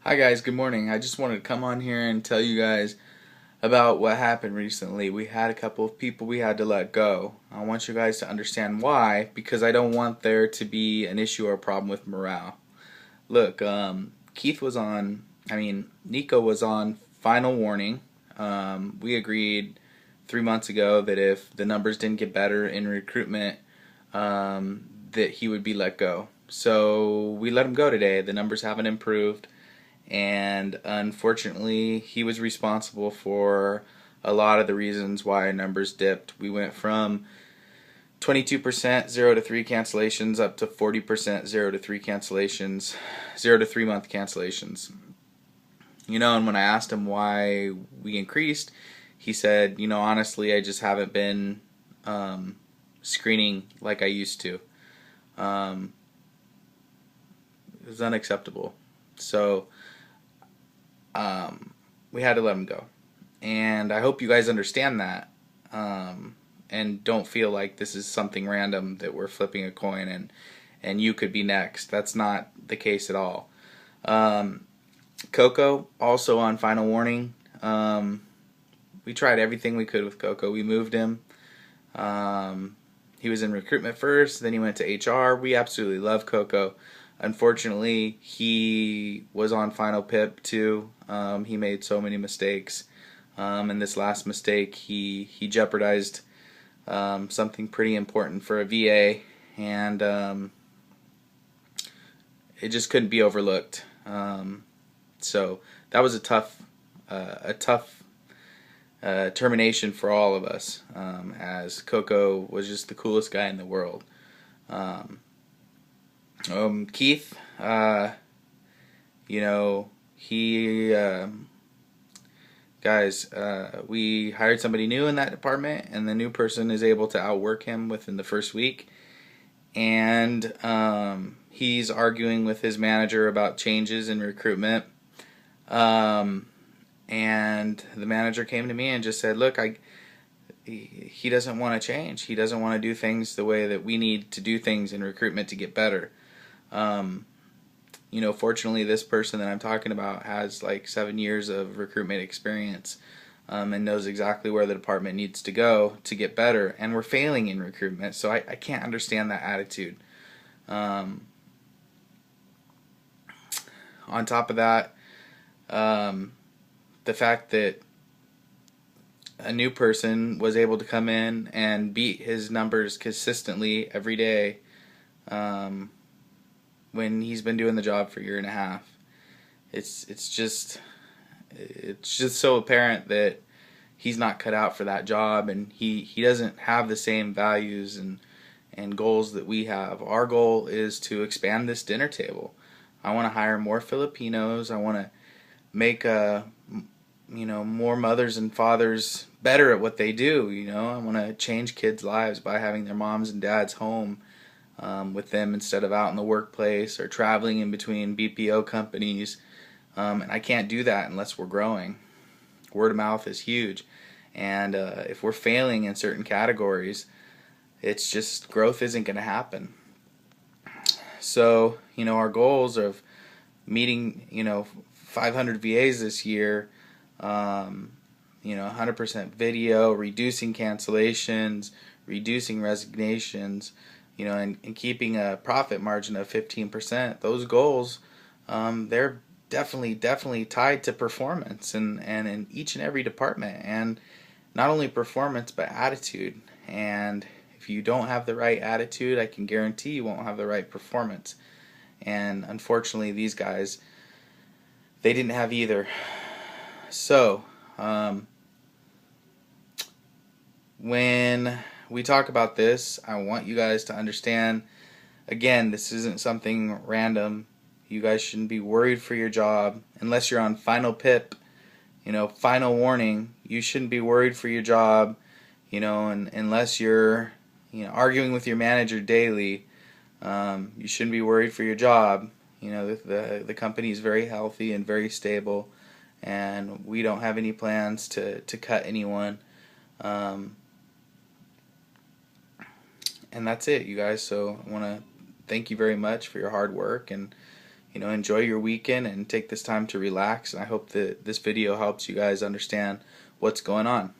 Hi guys, good morning. I just wanted to come on here and tell you guys about what happened recently. We had a couple of people we had to let go. I want you guys to understand why, because I don't want there to be an issue or a problem with morale. Look, Keith was on, Nico was on final warning. We agreed 3 months ago that if the numbers didn't get better in recruitment, that he would be let go. So we let him go today. The numbers haven't improved, and unfortunately, he was responsible for a lot of the reasons why our numbers dipped. We went from 22% 0 to 3 cancellations up to 40% 0 to 3 cancellations, 0 to 3 month cancellations. And when I asked him why we increased, he said, honestly, I just haven't been screening like I used to. Um, it was unacceptable. So we had to let him go. And I hope you guys understand that, and don't feel like this is something random that we're flipping a coin and you could be next. That's not the case at all. Coco, also on final warning. We tried everything we could with Coco. We moved him. He was in recruitment first, then he went to HR. We absolutely love Coco. Unfortunately, he was on final PIP too. He made so many mistakes. And this last mistake, he jeopardized something pretty important for a VA, and it just couldn't be overlooked. So that was a tough termination for all of us, as Coco was just the coolest guy in the world. Keith, he guys, we hired somebody new in that department, and the new person is able to outwork him within the first week. And he's arguing with his manager about changes in recruitment. And the manager came to me and just said, "Look, he doesn't want to change. He doesn't want to do things the way that we need to do things in recruitment to get better." Fortunately, this person that I'm talking about has like 7 years of recruitment experience, and knows exactly where the department needs to go to get better. And we're failing in recruitment, so I can't understand that attitude. On top of that, the fact that a new person was able to come in and beat his numbers consistently every day, when he's been doing the job for a year and a half. It's just so apparent that he's not cut out for that job, and he doesn't have the same values and goals that we have. Our goal is to expand this dinner table. I want to hire more Filipinos. I want to make more mothers and fathers better at what they do. I want to change kids' lives by having their moms and dads home with them instead of out in the workplace or traveling in between BPO companies. And I can't do that unless we're growing. Word of mouth is huge. And if we're failing in certain categories, it's just growth isn't going to happen. So, our goals of meeting, 500 VAs this year, 100% video, reducing cancellations, reducing resignations, and keeping a profit margin of 15%. Those goals, they're definitely tied to performance, and in each and every department, and not only performance but attitude. And if you don't have the right attitude, I can guarantee you won't have the right performance. And unfortunately, these guys, they didn't have either. So when we talk about this, I want you guys to understand, again, this isn't something random. You guys shouldn't be worried for your job unless you're on final PIP, final warning. You shouldn't be worried for your job, and unless you're, arguing with your manager daily. You shouldn't be worried for your job. The company is very healthy and very stable, and we don't have any plans to cut anyone. And that's it, you guys. So I want to thank you very much for your hard work, and enjoy your weekend and take this time to relax. And I hope that this video helps you guys understand what's going on.